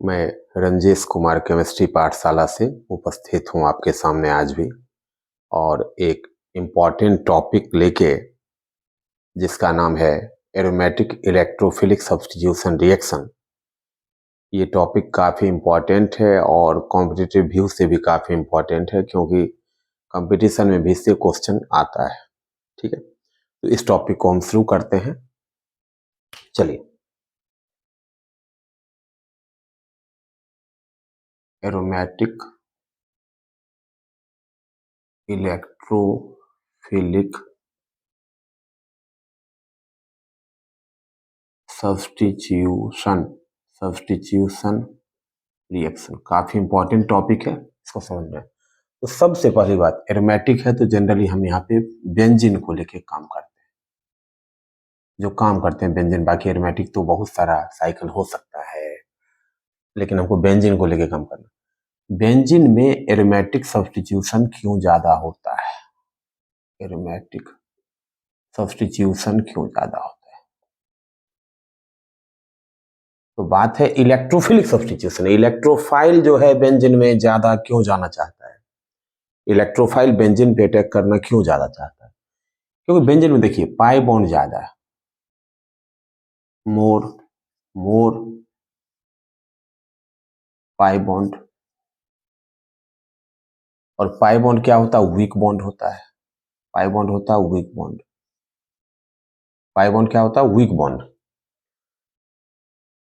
मैं रंजेश कुमार केमिस्ट्री पाठशाला से उपस्थित हूँ आपके सामने आज भी, और एक इम्पॉर्टेंट टॉपिक लेके जिसका नाम है एरोमेटिक इलेक्ट्रोफिलिक सब्स्टिट्यूशन रिएक्शन। ये टॉपिक काफ़ी इम्पॉर्टेंट है और कॉम्पिटिटिव व्यू से भी काफ़ी इम्पॉर्टेंट है, क्योंकि कंपटीशन में भी इससे क्वेश्चन आता है। ठीक है, तो इस टॉपिक को हम शुरू करते हैं। चलिए, एरोमेटिक इलेक्ट्रोफिलिक सब्स्टिट्यूशन रिएक्शन काफी इंपॉर्टेंट टॉपिक है, इसको समझना है। तो सबसे पहली बात, एरोमेटिक है तो जनरली हम यहाँ पे बेंजीन को लेके काम करते हैं, जो काम करते हैं बेंजीन। बाकी एरोमेटिक तो बहुत सारा साइकिल हो सकता है, लेकिन हमको बेंजीन को लेके काम करना। बेंजीन में एरोमेटिक सब्स्टिट्यूशन क्यों ज्यादा होता है? एरोमेटिक सब्स्टिट्यूशन क्यों ज्यादा होता है? तो बात है इलेक्ट्रोफिलिक सब्स्टिट्यूशन। इलेक्ट्रोफाइल जो है बेंजीन में ज्यादा क्यों जाना चाहता है? इलेक्ट्रोफाइल बेंजीन पे अटैक करना क्यों ज्यादा चाहता है? क्योंकि बेंजीन में देखिए पाई बॉन्ड ज्यादा है, मोर पाई बॉन्ड। और पाई बॉन्ड क्या होता है? वीक बॉन्ड होता है। पाई बॉन्ड होता है वीक बॉन्ड। पाई बॉन्ड क्या होता है? Weak bond.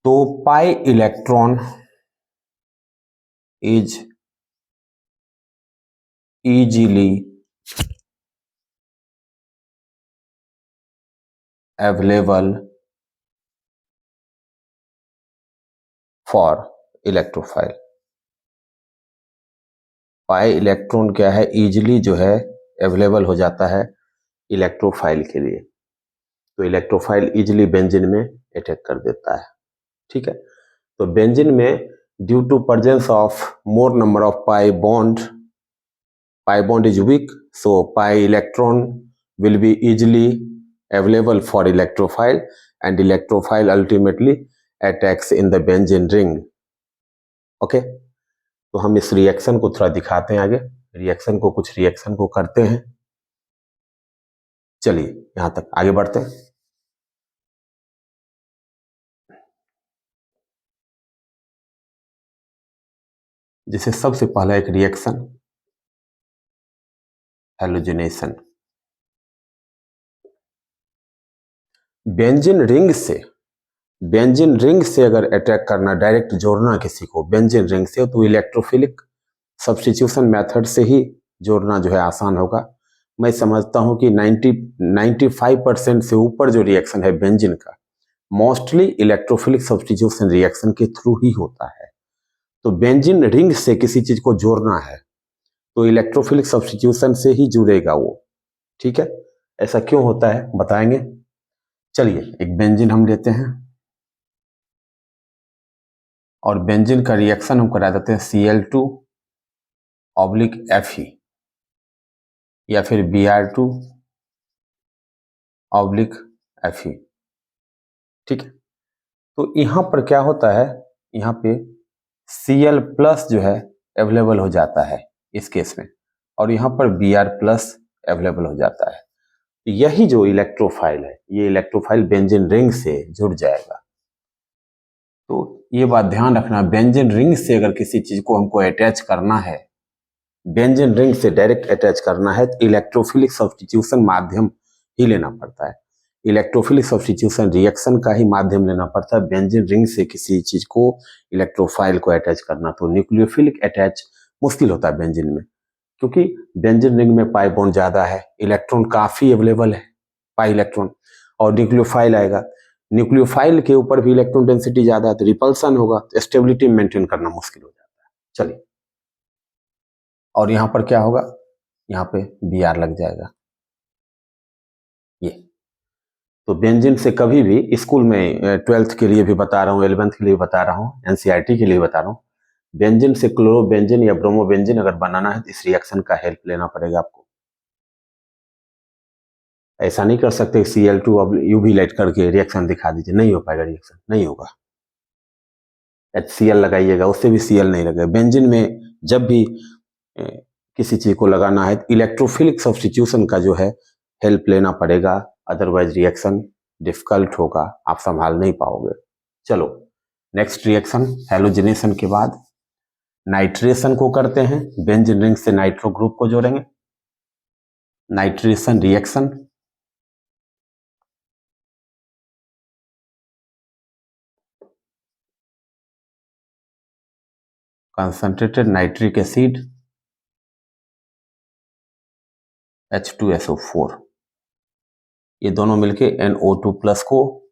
तो pi electron is easily available for electrophile. Pi electron क्या है? इजीली जो है अवेलेबल हो जाता है इलेक्ट्रोफाइल के लिए। तो इलेक्ट्रोफाइल इजीली बेंजीन में अटैक कर देता है। ठीक है, तो बेंजीन में due to presence of more number of pi bond is weak, so pi electron will be easily available for electrophile, and electrophile ultimately attacks in the benzene ring. Okay, तो हम इस रिएक्शन को थोड़ा दिखाते हैं आगे। कुछ रिएक्शन को करते हैं। चलिए यहां तक आगे बढ़ते हैं। जैसे सबसे पहला एक रिएक्शन हैलोजिनेशन। बेंजीन रिंग से अगर अटैक करना, डायरेक्ट जोड़ना किसी को बेंजीन रिंग से, तो इलेक्ट्रोफिलिक सब्स्टिट्यूशन मेथड से ही जोड़ना जो है आसान होगा। मैं समझता हूं कि 95% से ऊपर जो रिएक्शन है बेंजीन का, मोस्टली इलेक्ट्रोफिलिक सब्स्टिट्यूशन रिएक्शन के थ्रू ही होता है। तो बेंजीन रिंग से किसी चीज को जोड़ना है तो इलेक्ट्रोफिलिक सब्स्टिट्यूशन से ही जुड़ेगा वो। ठीक है, ऐसा क्यों होता है बताएंगे। चलिए, एक बेंजीन हम लेते हैं और बेंजीन का रिएक्शन हम करा देते हैं Cl2 Fe या फिर Br2 Fe। ठीक है, तो यहां पर क्या होता है, यहां पे Cl प्लस जो है अवेलेबल हो जाता है इस केस में, और यहां पर Br प्लस अवेलेबल हो जाता है। यही जो इलेक्ट्रोफाइल है, ये इलेक्ट्रोफाइल बेंजीन रिंग से जुड़ जाएगा। तो ये बात ध्यान रखना, बेंजीन रिंग से अगर किसी चीज को हमको अटैच करना है, बेंजीन रिंग से डायरेक्ट अटैच करना है, तो इलेक्ट्रोफिलिक सब्स्टिट्यूशन माध्यम ही लेना पड़ता है। इलेक्ट्रोफिलिक सब्स्टिट्यूशन रिएक्शन का ही माध्यम लेना पड़ता है बेंजीन रिंग से किसी चीज को, इलेक्ट्रोफाइल को अटैच करना। तो न्यूक्लियोफिलिक अटैच मुश्किल होता है बेंजीन में, क्योंकि बेंजीन रिंग में पाई बॉन्ड ज्यादा है, इलेक्ट्रॉन काफी अवेलेबल है, पाई इलेक्ट्रॉन। और न्यूक्लियोफाइल आएगा, न्यूक्लियोफाइल के ऊपर भी इलेक्ट्रॉन डेंसिटी ज्यादा है, तो रिपल्सन होगा, तो स्टेबिलिटी मेंटेन करना मुश्किल हो जाता है। चलिए, और यहां पर क्या होगा, यहां पे Br लग जाएगा। ये तो बेंजीन से कभी भी स्कूल में 12th के लिए भी बता रहा हूँ, 11th के लिए बता रहा हूँ, एनसीईआरटी के लिए बता रहा हूँ, बेंजीन से क्लोरोबेंजीन या ब्रोमोबेंजीन अगर बनाना है तो इस रिएक्शन का हेल्प लेना पड़ेगा आपको। ऐसा नहीं कर सकते Cl2 अब यूवी लाइट करके रिएक्शन दिखा दीजिए, नहीं हो पाएगा, रिएक्शन नहीं होगा। HCl लगाइएगा, उससे भी Cl नहीं लगेगा। बेंजीन में जब भी किसी चीज को लगाना है इलेक्ट्रोफिलिक सब्स्टिट्यूशन का जो है हेल्प लेना पड़ेगा, अदरवाइज रिएक्शन डिफिकल्ट होगा, आप संभाल नहीं पाओगे। चलो नेक्स्ट रिएक्शन, हैलोजिनेशन के बाद नाइट्रेशन को करते हैं। बेंजीन रिंग से नाइट्रो ग्रुप को जोड़ेंगे, nitration reaction. Concentrated nitric acid H2SO4, ये दोनों मिलके NO2 प्लस को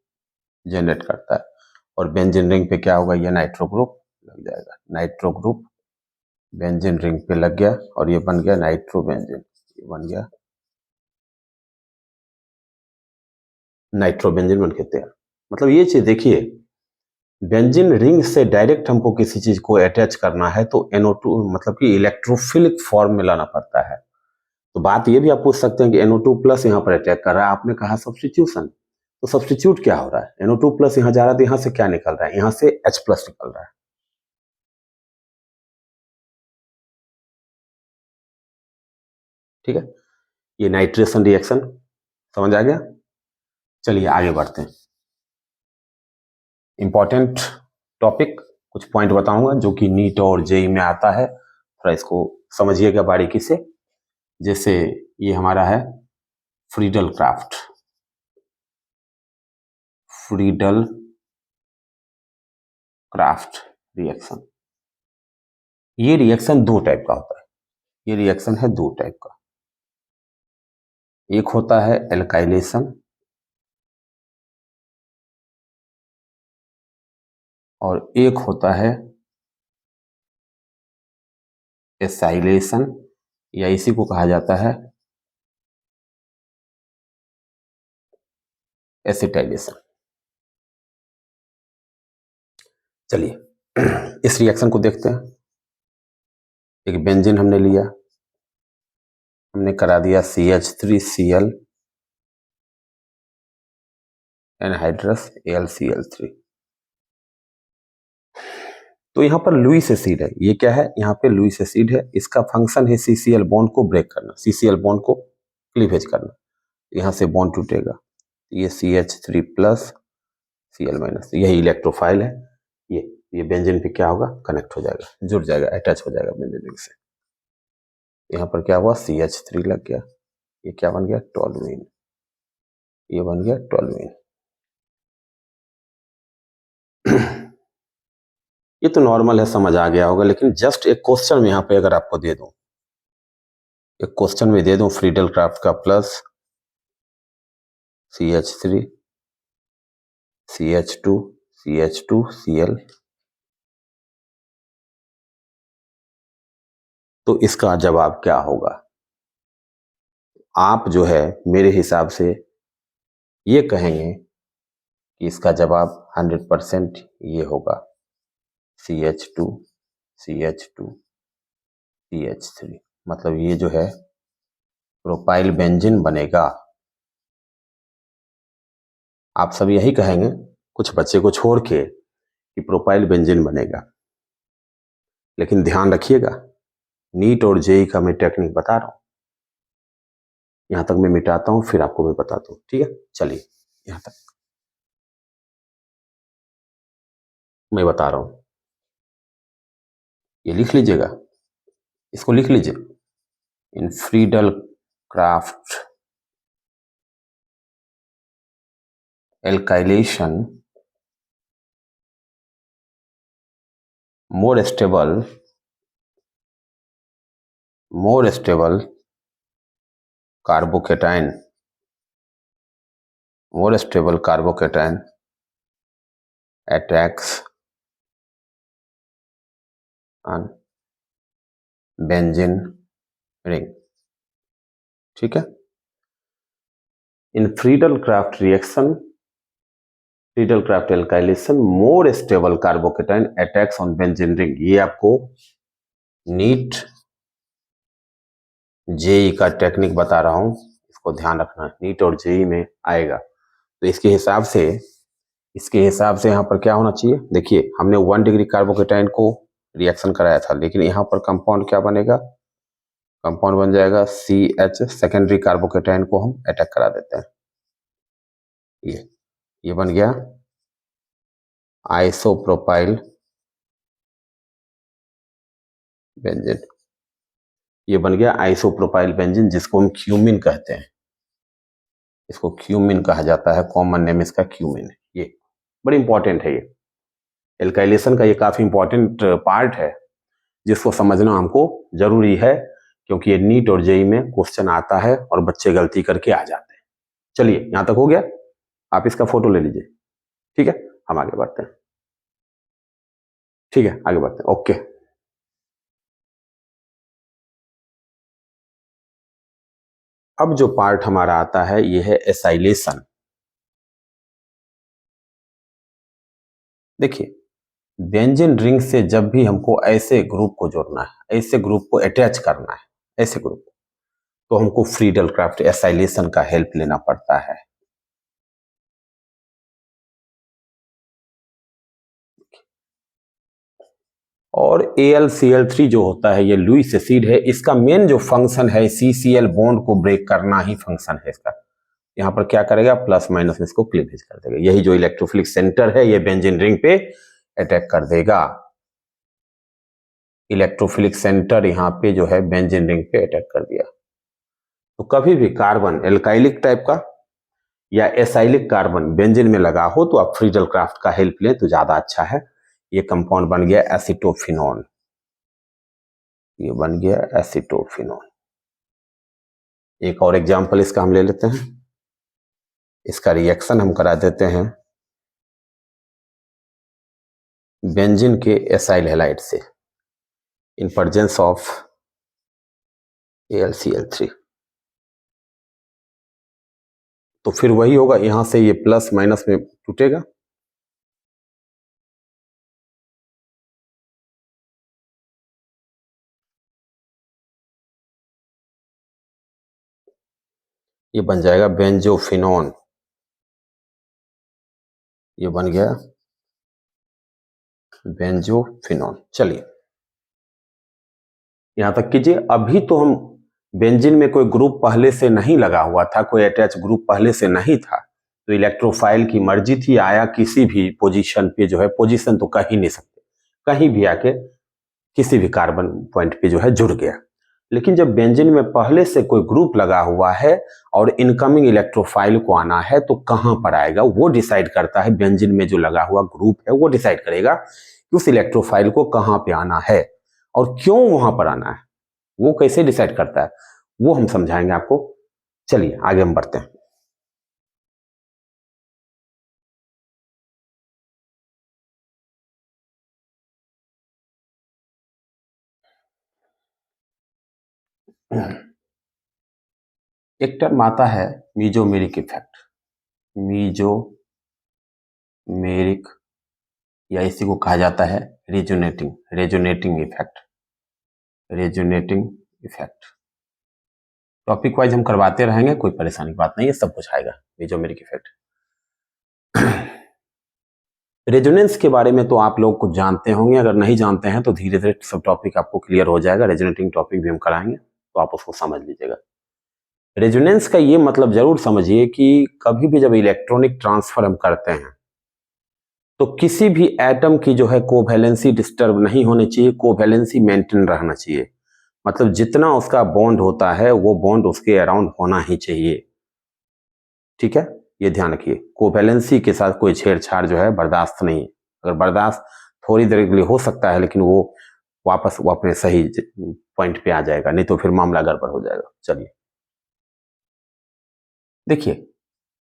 जनरेट करता है और बेंजीन रिंग पे क्या होगा, ये नाइट्रो ग्रुप लग जाएगा। नाइट्रो ग्रुप बेंजीन रिंग पे लग गया और ये बन गया नाइट्रो बेंजीन, ये बन गया नाइट्रो बेंजीन बन के तैयार। मतलब ये चीज देखिए, बेंजीन रिंग से डायरेक्ट हमको किसी चीज को अटैच करना है तो NO2 मतलब कि इलेक्ट्रोफिलिक फॉर्म में लाना पड़ता है। तो बात ये भी आप पूछ सकते हैं कि NO2 प्लस यहाँ पर अटैक कर रहा है, आपने कहा सब्स्टिट्यूशन, तो सब्स्टिट्यूट क्या हो रहा है, NO2 प्लस यहाँ जा रहा है तो यहाँ से क्या निकल रहा है, यहाँ से H प्लस निकल रहा है। ठीक है, ये नाइट्रेशन रिएक्शन समझ आ गया। चलिए आगे बढ़ते हैं। इंपॉर्टेंट टॉपिक, कुछ पॉइंट बताऊंगा जो कि नीट और जेई में आता है, थोड़ा इसको समझिएगा बारीकी से। जैसे ये हमारा है Friedel craft, Friedel Crafts reaction. ये रिएक्शन दो टाइप का होता है, ये रिएक्शन है दो टाइप का। एक होता है एल्काइलेशन और एक होता है एसाइलेशन, या इसी को कहा जाता है एसिटाइलेशन। चलिए इस रिएक्शन को देखते हैं। एक बेंजीन हमने लिया, हमने करा दिया CH3Cl एनहाइड्रस AlCl3। तो यहाँ पर लुईस एसिड है, ये क्या है, यहाँ पे लुईस एसिड है, इसका फंक्शन है CCl बॉन्ड को ब्रेक करना, CCl बॉन्ड को क्लीवेज करना। यहाँ से बॉन्ड टूटेगा, ये CH3 प्लस Cl माइनस, यही इलेक्ट्रोफाइल है, ये बेंजीन पे क्या होगा, कनेक्ट हो जाएगा, जुड़ जाएगा, अटैच हो जाएगा बेंजीन से। यहाँ पर क्या हुआ, CH3 लग गया, ये क्या बन गया, टोल्यूइन, ये बन गया टोल्यूइन। ये तो नॉर्मल है, समझ आ गया होगा, लेकिन जस्ट एक क्वेश्चन में यहाँ पे अगर आपको दे दूं, एक क्वेश्चन में दे दूं फ्रीडल क्राफ्ट का plus CH3 CH2 CH2 Cl, तो इसका जवाब क्या होगा। आप जो है मेरे हिसाब से ये कहेंगे कि इसका जवाब 100% ये होगा CH2 CH2 CH3, मतलब ये जो है प्रोपाइल बेंजीन बनेगा। आप सब यही कहेंगे, कुछ बच्चे को छोड़ के, कि प्रोपाइल बेंजीन बनेगा। लेकिन ध्यान रखिएगा, नीट और जेई का मैं टेक्निक बता रहा हूं, यहां तक मैं मिटाता हूं फिर आपको मैं बताता हूं। ठीक है, चलिए यहां तक मैं बता रहा हूं, ये लिख लीजिएगा, इसको लिख लीजिए, in Friedel Crafts alkylation more stable carbocation, more stable carbocation attacks on benzene ring। ठीक है, in Friedel Crafts reaction, Friedel Crafts alkylation more stable carbocation attacks on benzene ring, ये आपको नीट जेई का टेक्निक बता रहा हूं, इसको ध्यान रखना, नीट और जेई में आएगा। तो इसके हिसाब से इसके हिसाब से यहाँ पर क्या होना चाहिए, देखिए हमने 1 डिग्री कार्बोकेटाइन को रिएक्शन कराया था, लेकिन यहाँ पर कंपाउंड क्या बनेगा, कंपाउंड बन जाएगा CH, सेकेंडरी कार्बोकेटाइन को हम अटैक करा देते हैं। ये बन गया आइसोप्रोपाइल बेंजीन। ये बन गया आइसोप्रोपाइल बेंजीन, जिसको हम क्यूमिन कहते हैं। इसको क्यूमिन कहा जाता है, कॉमन नेम इसका क्यूमिन। ये बड़ी इंपॉर्टेंट है। ये एल्काइलेशन का ये काफी इंपॉर्टेंट पार्ट है, जिसको समझना हमको जरूरी है, क्योंकि ये नीट और जेई में क्वेश्चन आता है और बच्चे गलती करके आ जाते हैं। चलिए यहां तक हो गया, आप इसका फोटो ले लीजिए। ठीक है, हम आगे बढ़ते हैं। ठीक है, आगे बढ़ते हैं। ओके, अब जो पार्ट हमारा आता है ये है एसाइलेशन। देखिए, बेंजीन रिंग से जब भी हमको ऐसे ग्रुप को जोड़ना है, ऐसे ग्रुप को अटैच करना है, ऐसे ग्रुप, तो हमको फ्रीडल-क्राफ्ट एसाइलेशन का हेल्प लेना पड़ता है। और AlCl3 जो होता है ये लुईस एसिड है, इसका मेन जो फंक्शन है CCl बॉन्ड को ब्रेक करना ही फंक्शन है इसका। यहाँ पर क्या करेगा, प्लस माइनस इसको क्लीवेज कर देगा। यही जो इलेक्ट्रोफिलिक सेंटर है ये बेंजीन रिंग पे अटैक कर देगा। इलेक्ट्रोफिलिक सेंटर यहाँ पे जो है बेंजीन रिंग पे अटैक कर दिया। तो कभी भी कार्बन एल्काइलिक टाइप का या एसाइलिक कार्बन बेंजीन में लगा हो तो आप फ्रीडल क्राफ्ट का हेल्प लें तो ज्यादा अच्छा है। ये कंपाउंड बन गया एसिटोफिनॉल। ये बन गया एसिटोफिनॉल। एक और एग्जांपल इसका हम ले लेते हैं। इसका रिएक्शन हम करा देते हैं बेंजीन के एसाइल हैलाइड से इन प्रेजेंस ऑफ AlCl3। तो फिर वही होगा, यहां से ये प्लस माइनस में टूटेगा। ये बन जाएगा बेंजोफिनॉन। ये बन गया बेंजोफिनॉन। चलिए यहां तक कीजिए। अभी तो हम बेंजीन में कोई ग्रुप पहले से नहीं लगा हुआ था, कोई अटैच ग्रुप पहले से नहीं था, तो इलेक्ट्रोफाइल की मर्जी थी, आया किसी भी पोजीशन पे जो है, पोजीशन तो कह ही नहीं सकते, कहीं भी आके किसी भी कार्बन पॉइंट पे जो है जुड़ गया। लेकिन जब बेंजीन में पहले से कोई ग्रुप लगा हुआ है और इनकमिंग इलेक्ट्रोफाइल को आना है तो कहां पर आएगा वो डिसाइड करता है। बेंजीन में जो लगा हुआ ग्रुप है वो डिसाइड करेगा कि उस इलेक्ट्रोफाइल को कहां पे आना है और क्यों वहां पर आना है। वो कैसे डिसाइड करता है वो हम समझाएंगे आपको। चलिए आगे हम बढ़ते हैं। एक टर्म आता है मीजोमेरिक इफेक्ट। मीजोमेरिक या इसी को कहा जाता है रेजोनेटिंग इफेक्ट। टॉपिक वाइज हम करवाते रहेंगे, कोई परेशानी की बात नहीं है, सब कुछ आएगा। मीजोमेरिक इफेक्ट रेजोनेंस के बारे में तो आप लोग कुछ जानते होंगे, अगर नहीं जानते हैं तो धीरे धीरे सब टॉपिक आपको क्लियर हो जाएगा। रेजोनेटिंग टॉपिक भी हम कराएंगे तो आप उसको समझ लीजिएगा। रेजोनेंस का ये मतलब जरूर समझिए कि कभी भी जब इलेक्ट्रॉनिक ट्रांसफर हम करते हैं तो किसी भी एटम की जो है कोवैलेंसी डिस्टर्ब नहीं होनी चाहिए, कोवैलेंसी मेंटेन रहना चाहिए। मतलब जितना उसका बॉन्ड होता है वो बॉन्ड उसके अराउंड होना ही चाहिए। ठीक है, ये ध्यान रखिए, कोवैलेंसी के साथ कोई छेड़छाड़ जो है बर्दाश्त नहीं। अगर बर्दाश्त थोड़ी देर के लिए हो सकता है, लेकिन वो वापस वो अपने सही पॉइंट पे आ जाएगा, नहीं तो फिर मामला गड़बड़ हो जाएगा। चलिए देखिए,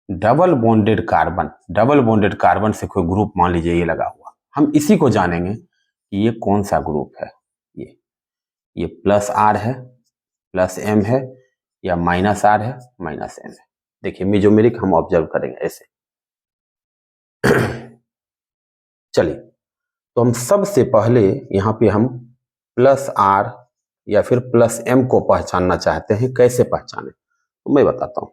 डबल बॉन्डेड कार्बन से कोई ग्रुप मान लीजिए ये लगा हुआ, हम इसी को जानेंगे कि ये कौन सा ग्रुप है। ये प्लस आर है, प्लस एम है, या माइनस आर है, माइनस एम है। देखिए मीजोमेरिक हम ऑब्जर्व करेंगे ऐसे। चलिए, तो हम सबसे पहले यहां पे हम प्लस आर या फिर प्लस एम को पहचानना चाहते हैं। कैसे पहचाने तो मैं बताता हूं।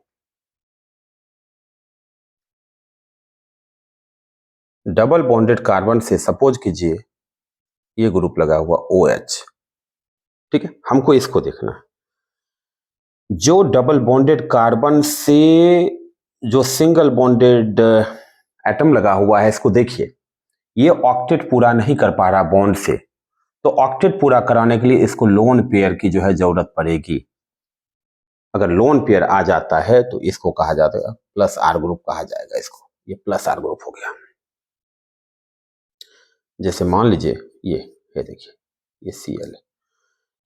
डबल बॉन्डेड कार्बन से सपोज कीजिए ये ग्रुप लगा हुआ OH, ठीक है, हमको इसको देखना है। जो डबल बॉन्डेड कार्बन से जो सिंगल बॉन्डेड एटम लगा हुआ है, इसको देखिए, ये ऑक्टेट पूरा नहीं कर पा रहा बॉन्ड से, तो ऑक्टेट पूरा कराने के लिए इसको लोन पेयर की जो है जरूरत पड़ेगी। अगर लोन पेयर आ जाता है तो इसको कहा जाता है प्लस आर ग्रुप कहा जाएगा इसको। ये प्लस आर ग्रुप हो गया। जैसे मान लीजिए ये देखिए, ये Cl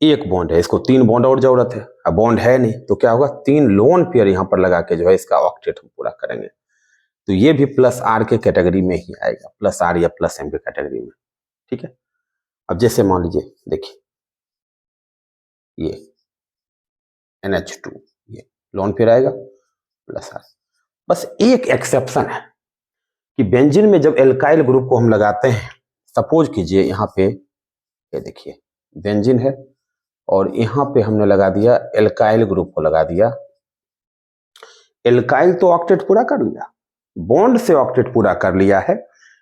एक बॉन्ड है, इसको 3 बॉन्ड और जरूरत है। अब बॉन्ड है नहीं तो क्या होगा, 3 लोन पेयर यहां पर लगा के जो है इसका ऑक्टेट हम पूरा करेंगे, तो ये भी प्लस आर के कैटेगरी में ही आएगा, प्लस आर या प्लस एम के कैटेगरी में, ठीक है। अब जैसे मान लीजिए, देखिए ये NH2 ये लोन पेयर आएगा प्लस आर। बस एक एक्सेप्शन है कि बेंजीन में जब एल्काइल ग्रुप को हम लगाते हैं, सपोज कीजिए यहाँ पे ये देखिए बेंजीन है और यहाँ पे हमने लगा दिया एल्काइल ग्रुप को लगा दिया। एल्काइल तो ऑक्टेट पूरा कर लिया, बॉन्ड से ऑक्टेट पूरा कर लिया है,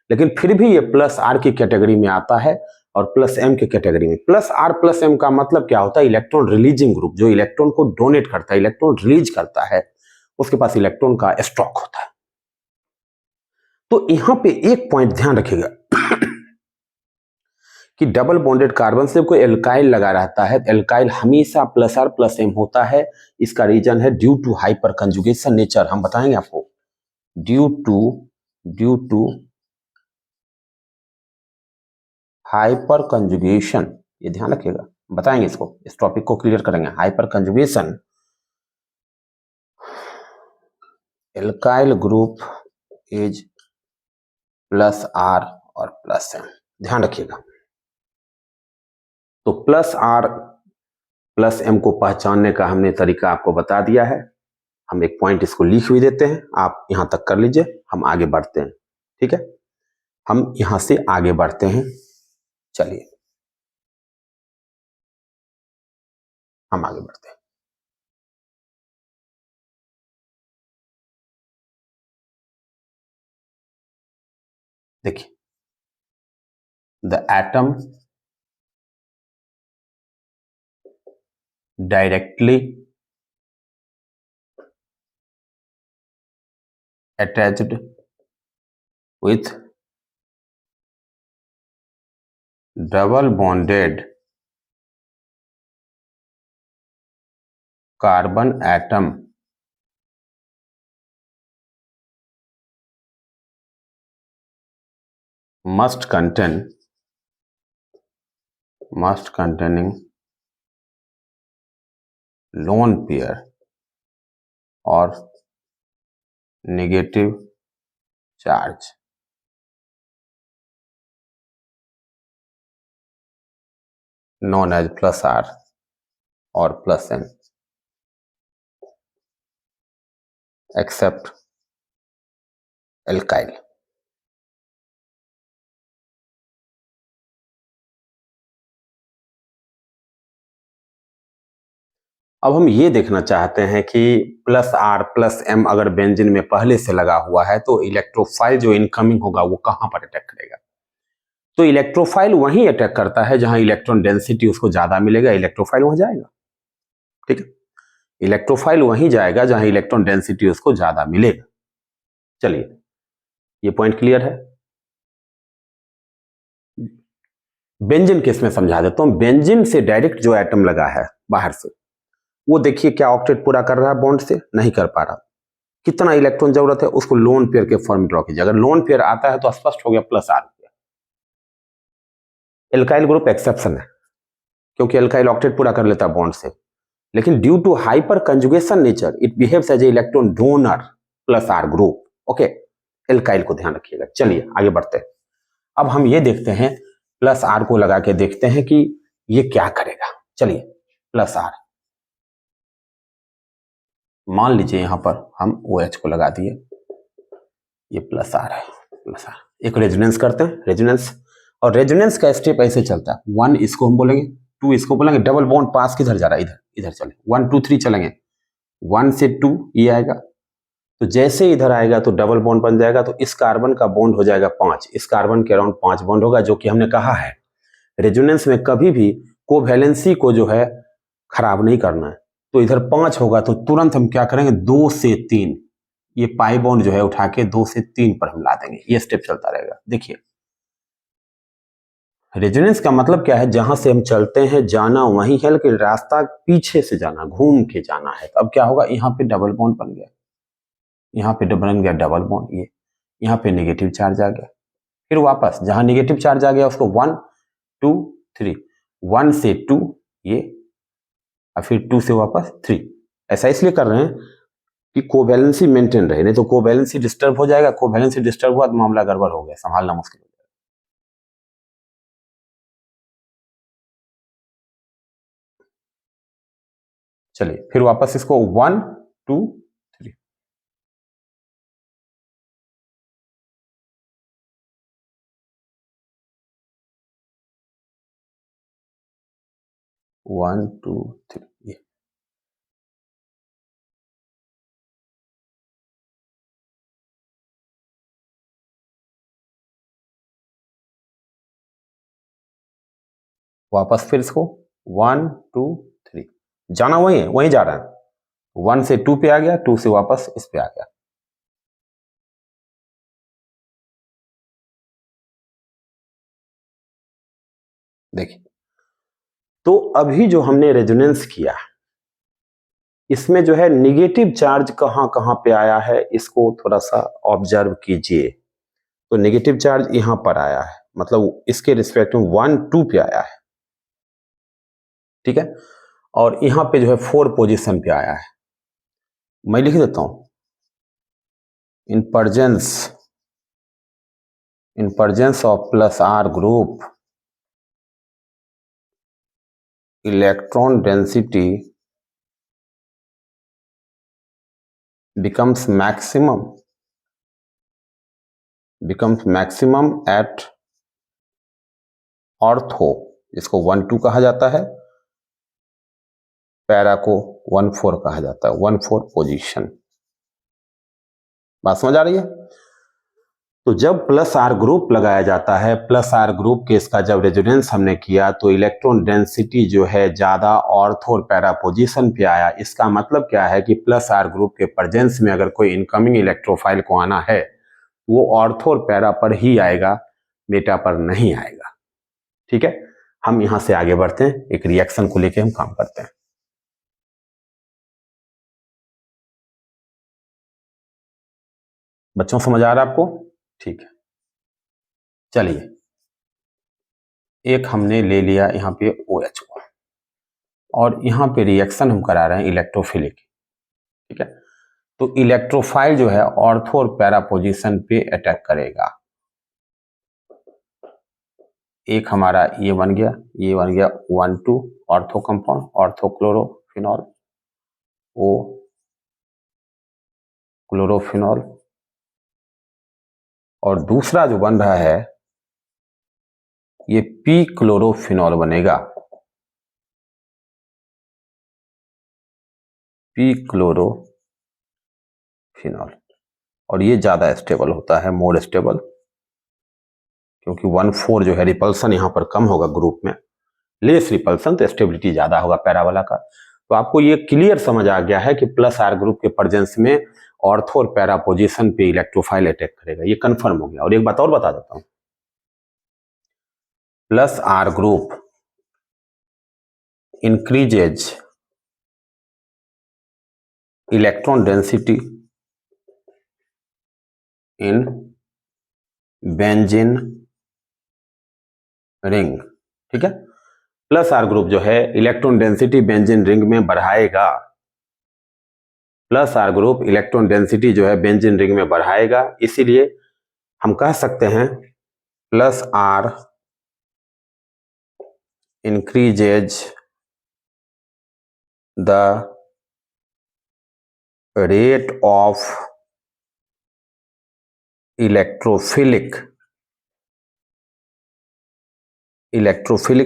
लेकिन फिर भी ये प्लस आर की कैटेगरी में आता है और प्लस एम की कैटेगरी में। प्लस आर प्लस एम का मतलब क्या होता है, इलेक्ट्रॉन रिलीजिंग ग्रुप, जो इलेक्ट्रॉन को डोनेट करता है, इलेक्ट्रॉन रिलीज करता है, उसके पास इलेक्ट्रॉन का स्टॉक होता है। तो यहां पे एक पॉइंट ध्यान रखिएगा कि डबल बॉन्डेड कार्बन से कोई एल्काइल लगा रहता है, एल्काइल हमेशा प्लस आर प्लस एम होता है। इसका रीजन है due to hyperconjugation nature, हम बताएंगे आपको, ड्यू टू हाइपर कंजुगेशन, ये ध्यान रखिएगा, बताएंगे इसको, इस टॉपिक को क्लियर करेंगे। Hyperconjugation alkyl group is plus R और प्लस एम, ध्यान रखिएगा। तो प्लस आर प्लस एम को पहचानने का हमने तरीका आपको बता दिया है। हम एक पॉइंट इसको लिख भी देते हैं, आप यहां तक कर लीजिए, हम आगे बढ़ते हैं, ठीक है। हम यहां से आगे बढ़ते हैं, चलिए हम आगे बढ़ते हैं। देखिए, the atom directly attached with double bonded carbon atom must containing lone pair or negative charge known as plus R or plus M except alkyl। अब हम ये देखना चाहते हैं कि प्लस आर प्लस एम अगर बेंजीन में पहले से लगा हुआ है तो इलेक्ट्रोफाइल जो इनकमिंग होगा वो कहां पर अटैक करेगा। तो इलेक्ट्रोफाइल वहीं अटैक करता है जहां इलेक्ट्रॉन डेंसिटी उसको ज्यादा मिलेगा, इलेक्ट्रोफाइल वहां जाएगा, ठीक है। इलेक्ट्रोफाइल वहीं जाएगा जहां इलेक्ट्रॉन डेंसिटी उसको ज्यादा मिलेगा। चलिए ये पॉइंट क्लियर है। बेंजीन केस में समझा देता हूं। बेंजीन से डायरेक्ट जो एटम लगा है बाहर से, वो देखिए क्या ऑक्टेट पूरा कर रहा है बॉन्ड से, नहीं कर पा रहा। कितना इलेक्ट्रॉन जरूरत है, उसको लोन पेयर के फॉर्म में ड्रॉ कीजिए। अगर लोन पेयर आता है तो स्पष्ट हो गया plus R. Alkyl group exception है क्योंकि एल्काइल ऑक्टेट पूरा कर लेता है बॉन्ड से, लेकिन due to hyperconjugation nature it behaves as a electron donor plus R group. Okay, alkyl को ध्यान रखिएगा। चलिए आगे बढ़ते हैं। अब हम ये देखते हैं, प्लस आर को लगा के देखते हैं कि ये क्या करेगा। चलिए प्लस आर, मान लीजिए यहां पर हम OH को लगा दिए, ये प्लस आर है, प्लस आर। एक रेजोनेंस करते हैं, रेजोनेंस, और रेजोनेंस का स्टेप ऐसे चलता है, 1 इसको हम बोलेंगे, 2 इसको बोलेंगे, डबल बॉन्ड पास किधर जा रहा है, इधर, इधर चले, 1 2 3 चलेंगे, 1 से 2 ये आएगा, तो जैसे इधर आएगा तो डबल बॉन्ड बन जाएगा, तो इस कार्बन का बॉन्ड हो जाएगा 5, इस कार्बन के अराउंड 5 बॉन्ड होगा, जो कि हमने कहा है रेजोनेंस में कभी भी कोवैलेंसी को जो है खराब नहीं करना है। तो इधर 5 होगा तो तुरंत हम क्या करेंगे, 2 से 3 ये पाई बॉन्ड जो है उठा के 2 से 3 पर हम ला देंगे। ये स्टेप चलता रहेगा। देखिए रेजोनेंस का मतलब क्या है, जहां से हम चलते हैं जाना वहीं है, लेकिन रास्ता पीछे से जाना, घूम के जाना है। तो अब क्या होगा, यहाँ पे डबल बॉन्ड बन गया, यहाँ पे बन गया डबल बॉन्ड, ये यहाँ पे नेगेटिव चार्ज आ गया, फिर वापस जहां नेगेटिव चार्ज आ गया उसको 1 2 3, 1 से 2 ये, और फिर 2 से वापस 3। ऐसा इसलिए कर रहे हैं कि कोवैलेंसी मेंटेन रहे, नहीं तो कोवैलेंसी डिस्टर्ब हो जाएगा, कोवैलेंसी डिस्टर्ब हुआ तो मामला गड़बड़ हो गया, संभालना मुश्किल हो जाएगा। चलिए फिर वापस इसको 1 2 3, 1 2 3 ये। वापस फिर इसको 1 2 3, जाना वही है, वहीं जा रहा है। 1 से 2 पे आ गया, 2 से वापस इस पे आ गया। देखिए तो अभी जो हमने रेजोनेंस किया इसमें जो है निगेटिव चार्ज कहां कहां पे आया है, इसको थोड़ा सा ऑब्जर्व कीजिए। तो नेगेटिव चार्ज यहां पर आया है, मतलब इसके रिस्पेक्ट में 1 2 पे आया है, ठीक है। और यहां पे जो है 4 पोजीशन पे आया है। मैं लिख देता हूं, इन presence of plus R group, electron density becomes maximum at ortho, जिसको 1 2 कहा जाता है, पैरा को 1 4 कहा जाता है, 1 4 पोजीशन। बात समझ आ रही है। तो जब प्लस आर ग्रुप लगाया जाता है, प्लस आर ग्रुप के इसका जब रेजोनेंस हमने किया तो इलेक्ट्रॉन डेंसिटी जो है ज्यादा ऑर्थो और पैरा पोजीशन पे आया। इसका मतलब क्या है कि प्लस आर ग्रुप के प्रेजेंस में अगर कोई इनकमिंग इलेक्ट्रोफाइल को आना है वो ऑर्थो और पैरा पर ही आएगा, मेटा पर नहीं आएगा, ठीक है। हम यहां से आगे बढ़ते हैं, एक रिएक्शन को लेकर हम काम करते हैं। बच्चों समझ आ रहा है आपको? ठीक है, चलिए एक हमने ले लिया यहाँ पे OH को, और यहाँ पे रिएक्शन हम करा रहे हैं इलेक्ट्रोफिलिक, ठीक है। तो इलेक्ट्रोफाइल जो है ऑर्थो और पैरा पोजीशन पे अटैक करेगा। एक हमारा ये बन गया 1 2 ऑर्थो कंपाउंड, ऑर्थो क्लोरोफिनॉल, ओ क्लोरोफिनॉल, और दूसरा जो बन रहा है ये पी क्लोरोफिनॉल बनेगा, पी क्लोरोफिनॉल। और ये ज्यादा स्टेबल होता है, मोर स्टेबल, क्योंकि 1 4 जो है रिपल्सन यहाँ पर कम होगा ग्रुप में, लेस रिपल्सन तो स्टेबिलिटी ज्यादा होगा पैरा वाला का। तो आपको ये क्लियर समझ आ गया है कि प्लस आर ग्रुप के प्रेजेंस में ऑर्थो और पैरा पोजीशन पे इलेक्ट्रोफाइल अटैक करेगा, ये कंफर्म हो गया। और एक बात और बता देता हूं, plus R group increases electron density in benzene ring, ठीक है। प्लस आर ग्रुप जो है इलेक्ट्रॉन डेंसिटी बेंजीन रिंग में बढ़ाएगा, plus R group electron density जो है बेंजीन रिंग में बढ़ाएगा। इसीलिए हम कह सकते हैं plus R increases the rate of electrophilic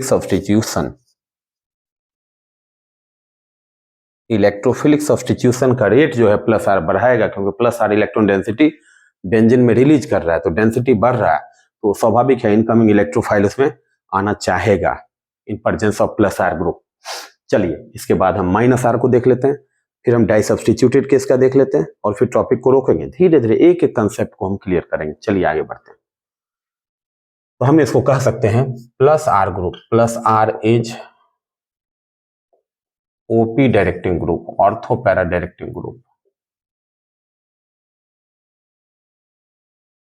substitution electrophilic substitution का रेट जो है प्लस आर बढ़ाएगा, क्योंकि plus R electron density benzene में रिलीज कर रहा है, तो डेंसिटी बढ़ रहा है, तो स्वाभाविक है इनकमिंग इलेक्ट्रोफाइल उसमें आना चाहेगा in presence of plus R group. चलिए इसके बाद हम माइनस आर को देख लेते हैं, फिर हम डाई सब्स्टिट्यूटेड केस का देख लेते हैं, और फिर टॉपिक को रोकेंगे, धीरे धीरे एक एक कंसेप्ट को हम क्लियर करेंगे। चलिए आगे बढ़ते हैं। तो हम इसको कह सकते हैं plus R group, plus R is OP directing group, ortho para directing group.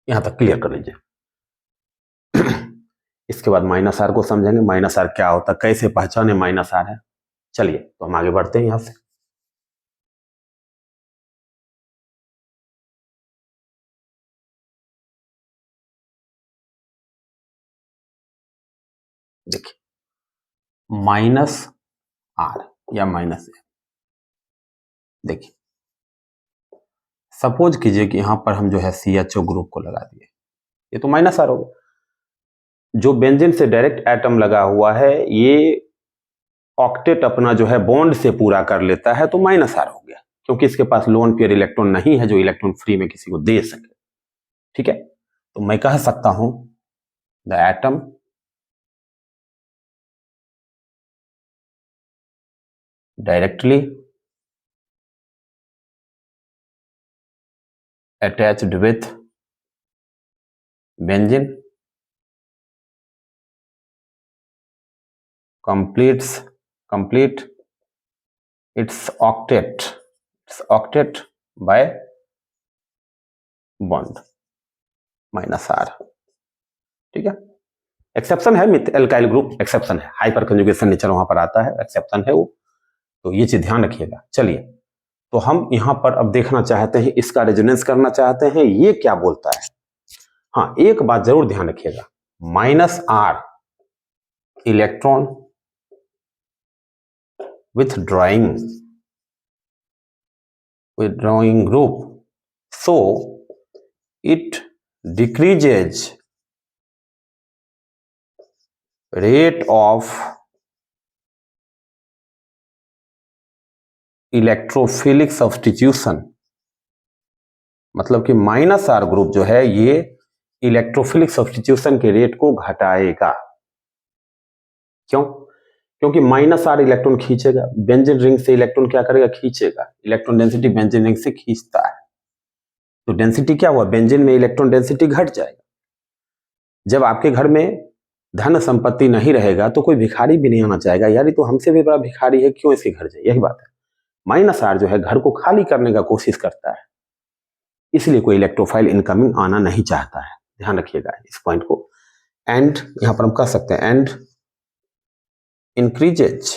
यहां तक क्लियर कर लीजिए। इसके बाद माइनस आर को समझेंगे, माइनस आर क्या होता है, कैसे पहचाने माइनस आर है। चलिए तो हम आगे बढ़ते हैं यहां से। देखिए माइनस आर या माइनस ए, देखिए सपोज कीजिए कि यहां पर हम जो है CHO ग्रुप को लगा दिए, ये तो माइनस आर हो गया। जो बेंजीन से डायरेक्ट एटम लगा हुआ है ये ऑक्टेट अपना जो है बॉन्ड से पूरा कर लेता है, तो माइनस आर हो गया, क्योंकि इसके पास लोन पेयर इलेक्ट्रॉन नहीं है जो इलेक्ट्रॉन फ्री में किसी को दे सके। ठीक है, तो मैं कह सकता हूं the atom directly attached with benzene complete its octet by bond minus R. ठीक है, एक्सेप्शन है मिथ एल्काइल ग्रुप, एक्सेप्शन है, हाइपर कंजुगेशन नेचर वहां पर आता है, एक्सेप्शन है वो, तो ये चीज ध्यान रखिएगा। चलिए तो हम यहां पर अब देखना चाहते हैं, इसका रेजोनेंस करना चाहते हैं, ये क्या बोलता है। हाँ एक बात जरूर ध्यान रखिएगा, minus R electron withdrawing group, so it decreases rate of electrophilic substitution. मतलब कि माइनस आर ग्रुप जो है ये इलेक्ट्रोफिलिक सब्स्टिट्यूशन के रेट को घटाएगा। क्यों? क्योंकि माइनस आर इलेक्ट्रॉन खींचेगा, बेंजीन रिंग से इलेक्ट्रॉन क्या करेगा, खींचेगा, इलेक्ट्रॉन डेंसिटी बेंजीन रिंग से खींचता है, तो डेंसिटी क्या हुआ, बेंजीन में इलेक्ट्रॉन डेंसिटी घट जाएगा। जब आपके घर में धन संपत्ति नहीं रहेगा तो कोई भिखारी भी नहीं आना चाहेगा, यार ये तो हमसे भी बड़ा भिखारी है, क्यों इसके घर जाए, यही बात है। माइनस आर जो है घर को खाली करने का कोशिश करता है, इसलिए कोई इलेक्ट्रोफाइल इनकमिंग आना नहीं चाहता है, ध्यान रखिएगा इस पॉइंट को। एंड यहां पर हम कह सकते हैं and increases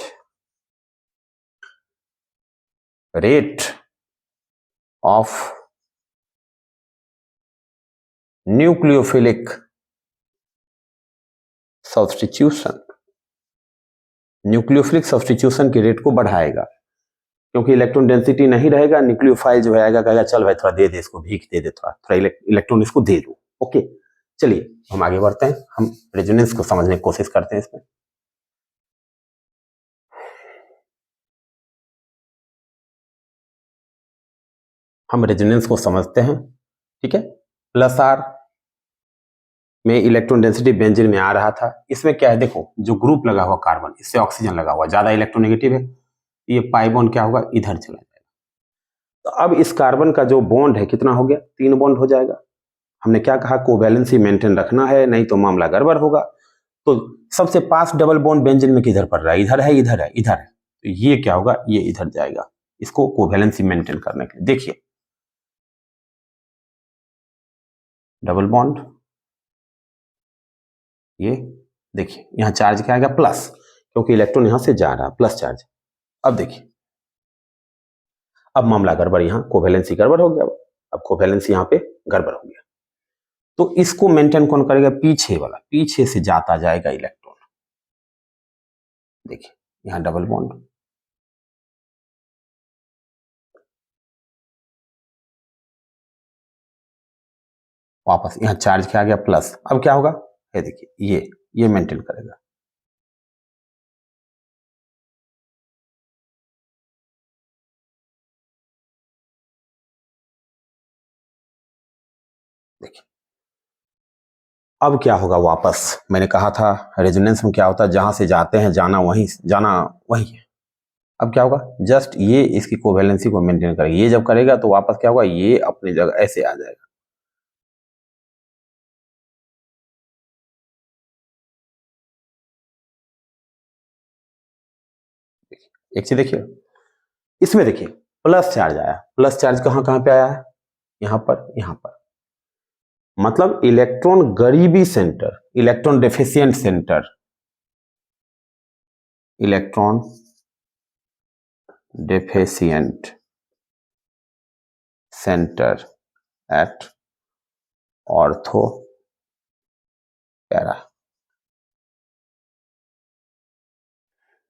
rate of nucleophilic substitution, nucleophilic substitution के रेट को बढ़ाएगा, क्योंकि इलेक्ट्रॉन डेंसिटी नहीं रहेगा, न्यूक्लियोफाइल जो है आएगा कहेगा चल भाई थोड़ा दे दे इसको, भीख दे दे, थोड़ा इलेक्ट्रॉन इसको दे दो। ओके चलिए हम आगे बढ़ते हैं, हम रेजोनेंस को समझने की कोशिश करते हैं इसमें। हम रेजोनेंस को समझते हैं, ठीक है। प्लस आर में इलेक्ट्रॉन डेंसिटी बेंजीन में आ रहा था, इसमें क्या है देखो, जो ग्रुप लगा हुआ कार्बन, इससे ऑक्सीजन लगा हुआ, ज्यादा इलेक्ट्रोनेगेटिव है, ये पाई बॉन्ड क्या होगा, इधर चला जाएगा। तो अब इस कार्बन का जो बॉन्ड है कितना हो गया, 3 बॉन्ड हो जाएगा। हमने क्या कहा, कोवैलेंसी मेंटेन रखना है, नहीं तो मामला गड़बड़ होगा। तो सबसे पास डबल बॉन्ड बेंजीन में किधर पड़ रहा है, इधर है, इधर है, इधर है, तो ये क्या होगा, ये इधर जाएगा, इसको कोवैलेंसी मेंटेन करने के लिए। देखिए डबल बॉन्ड, ये देखिए यहां चार्ज क्या आएगा, प्लस, क्योंकि इलेक्ट्रॉन यहां से जा रहा है, प्लस चार्ज। अब देखिए अब मामला गड़बड़, यहां कोवैलेंसी गड़बड़ हो गया, अब कोवैलेंसी यहां पे गड़बड़ हो गया, तो इसको मेंटेन कौन करेगा, पीछे वाला, पीछे से जाता जाएगा इलेक्ट्रॉन। देखिए यहां डबल बॉन्ड, वापस यहां चार्ज क्या आ गया, प्लस। अब क्या होगा, ये देखिए ये मेंटेन करेगा, देखिए अब क्या होगा, वापस मैंने कहा था रेजोनेंस में क्या होता है, जहां से जाते हैं जाना वही है। अब क्या होगा, जस्ट ये इसकी कोवैलेंसी को मेंटेन करेगा, ये जब करेगा तो वापस क्या होगा, ये अपनी जगह ऐसे आ जाएगा। एक चीज देखिए, इसमें देखिए प्लस चार्ज आया, प्लस चार्ज कहां कहां पे आया है, यहां पर, यहां पर, मतलब इलेक्ट्रॉन गरीबी centre, electron deficient centre, electron deficient centre at ortho para,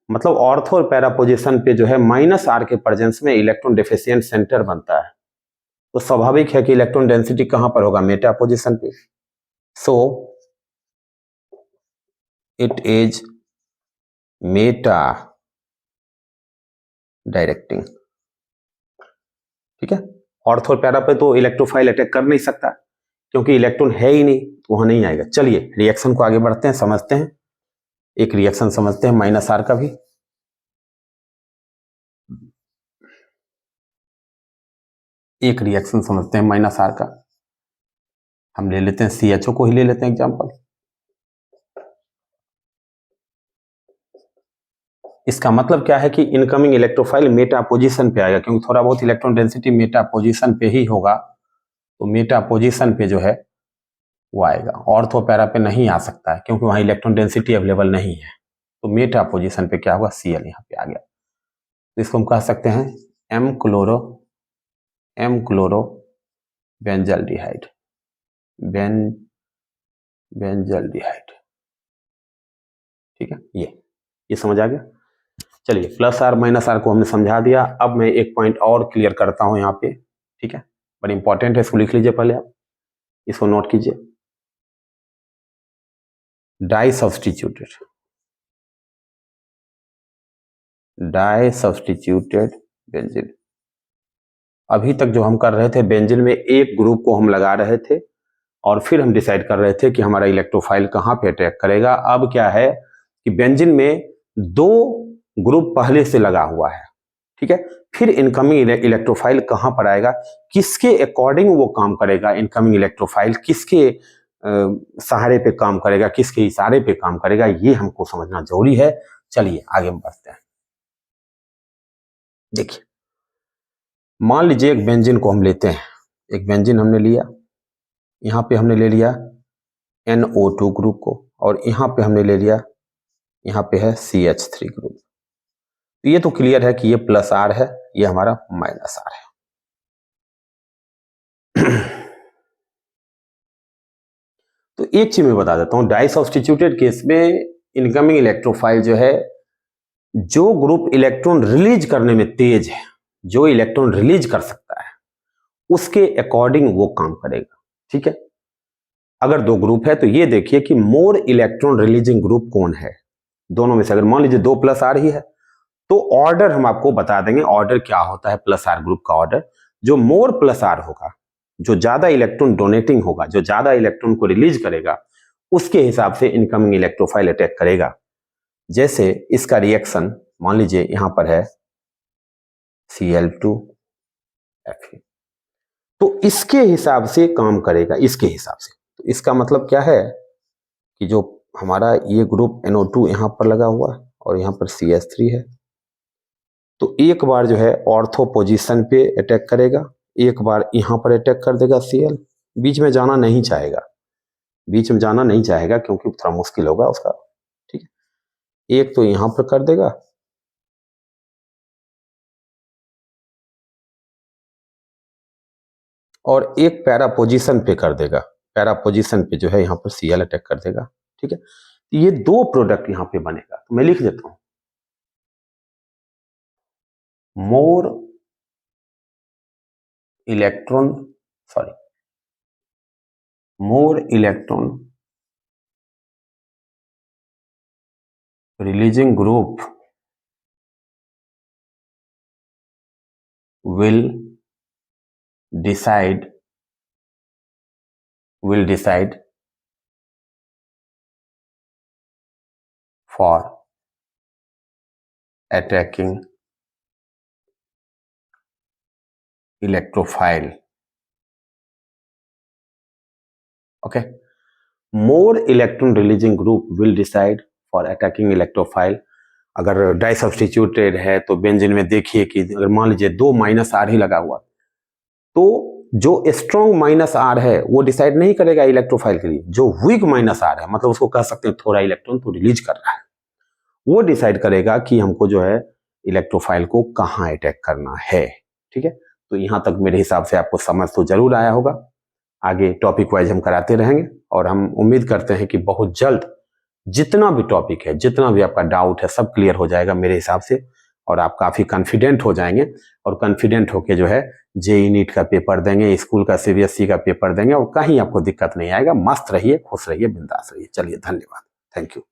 मतलब ऑर्थो और पैरा पोजीशन पे जो है माइनस आर के प्रेजेंस में इलेक्ट्रॉन डेफिशिएंट सेंटर बनता है। तो स्वाभाविक है कि इलेक्ट्रॉन डेंसिटी कहां पर होगा, मेटा पोजीशन पे। So it is Meta directing, ठीक है। ऑर्थो और पैरा पे तो इलेक्ट्रोफाइल अटैक कर नहीं सकता क्योंकि इलेक्ट्रॉन है ही नहीं, तो वहां नहीं आएगा। चलिए रिएक्शन को आगे बढ़ते हैं, समझते हैं, एक रिएक्शन समझते हैं माइनस आर का भी। एक रिएक्शन समझते हैं माइनस आर का, हम ले लेते हैं CHO को ही ले लेते हैं एग्जांपल। इसका मतलब क्या है कि इनकमिंग इलेक्ट्रोफाइल मेटा पोजीशन पे आएगा, क्योंकि थोड़ा बहुत इलेक्ट्रॉन डेंसिटी मेटा पोजीशन पे ही होगा, तो मेटा पोजीशन पे जो है वो आएगा। ऑर्थो पैरा पे नहीं आ सकता है क्योंकि वहां इलेक्ट्रॉन डेंसिटी अवेलेबल नहीं है, तो मेटा पोजीशन पे क्या होगा, Cl यहाँ पे आ गया। तो इसको हम कह सकते हैं एम क्लोरो बेंजल्डिहाइड, बेंजल्डिहाइड, ठीक है। ये समझ आ गया। चलिए प्लस आर माइनस आर को हमने समझा दिया। अब मैं एक पॉइंट और क्लियर करता हूं यहाँ पे, ठीक है, बड़ी इंपॉर्टेंट है, इसको लिख लीजिए पहले, आप इसको नोट कीजिए। डाई सब्सटीट्यूटेड बेंजीन, अभी तक जो हम कर रहे थे बेंजीन में एक ग्रुप को हम लगा रहे थे और फिर हम डिसाइड कर रहे थे कि हमारा इलेक्ट्रोफाइल कहां पे अटैक करेगा। अब क्या है कि बेंजीन में दो ग्रुप पहले से लगा हुआ है, ठीक है, फिर इनकमिंग इलेक्ट्रोफाइल कहां पर आएगा, किसके अकॉर्डिंग वो काम करेगा, इनकमिंग इलेक्ट्रोफाइल किसके सहारे पे काम करेगा, किसके इशारे पे काम करेगा, ये हमको समझना जरूरी है। चलिए आगे बढ़ते हैं। देखिए मान लीजिए एक बेंजीन को हम लेते हैं, एक बेंजीन हमने लिया, यहां पे हमने ले लिया NO2 ग्रुप को, और यहां पे हमने ले लिया, यहां पे है CH3 ग्रुप। तो ये तो क्लियर है कि ये प्लस आर है, ये हमारा माइनस आर है। तो एक चीज मैं बता देता हूं, डाई सब्स्टिट्यूटेड केस में इनकमिंग इलेक्ट्रोफाइल जो है, जो ग्रुप इलेक्ट्रॉन रिलीज करने में तेज है, जो इलेक्ट्रॉन रिलीज कर सकता है, उसके अकॉर्डिंग वो काम करेगा, ठीक है। अगर दो ग्रुप है तो ये देखिए कि मोर इलेक्ट्रॉन रिलीजिंग ग्रुप कौन है, दोनों में से अगर मान लीजिए 2 प्लस आर ही है, तो ऑर्डर हम आपको बता देंगे, ऑर्डर क्या होता है प्लस आर ग्रुप का ऑर्डर। जो मोर प्लस आर होगा, जो ज्यादा इलेक्ट्रॉन डोनेटिंग होगा, जो ज्यादा इलेक्ट्रॉन को रिलीज करेगा, उसके हिसाब से इनकमिंग इलेक्ट्रोफाइल अटैक करेगा। जैसे इसका रिएक्शन मान लीजिए यहां पर है Cl2Fe, तो इसके हिसाब से काम करेगा, इसके हिसाब से। तो इसका मतलब क्या है कि जो हमारा ये ग्रुप NO2 यहां पर लगा हुआ है और यहां पर CH3 है, तो एक बार जो है ऑर्थो पोजीशन पे अटैक करेगा, एक बार यहां पर अटैक कर देगा Cl, बीच में जाना नहीं चाहेगा, बीच में जाना नहीं चाहेगा क्योंकि थोड़ा मुश्किल होगा उसका, ठीक है। एक तो यहां पर कर देगा, और एक पैरा पोजीशन पे कर देगा, पैरा पोजीशन पे जो है यहां पर Cl अटैक कर देगा, ठीक है। ये दो प्रोडक्ट यहां पे बनेगा, तो मैं लिख देता हूं more electron more electron releasing group will decide will decide for attacking electrophile. Okay, more electron releasing group will decide for attacking electrophile. अगर डाई सब्स्टिट्यूटेड है तो बेंजीन में देखिए कि अगर मान लीजिए 2 -R ही लगा हुआ तो जो स्ट्रॉन्ग -R है वो डिसाइड नहीं करेगा इलेक्ट्रोफाइल के लिए, जो वीक -R है मतलब उसको कह सकते हैं थोड़ा इलेक्ट्रॉन तो रिलीज कर रहा है, वो डिसाइड करेगा कि हमको जो है इलेक्ट्रोफाइल को कहाँ अटैक करना है। ठीक है, तो यहां तक मेरे हिसाब से आपको समझ तो जरूर आया होगा। आगे टॉपिक वाइज हम कराते रहेंगे और हम उम्मीद करते हैं कि बहुत जल्द जितना भी टॉपिक है, जितना भी आपका डाउट है, सब क्लियर हो जाएगा मेरे हिसाब से और आप काफी कॉन्फिडेंट हो जाएंगे और कॉन्फिडेंट होके जो है जेईई नीट का पेपर देंगे, स्कूल का सीबीएसई का पेपर देंगे और कहीं आपको दिक्कत नहीं आएगा। मस्त रहिए, खुश रहिए, बिंदास रहिए। चलिए, धन्यवाद, थैंक यू।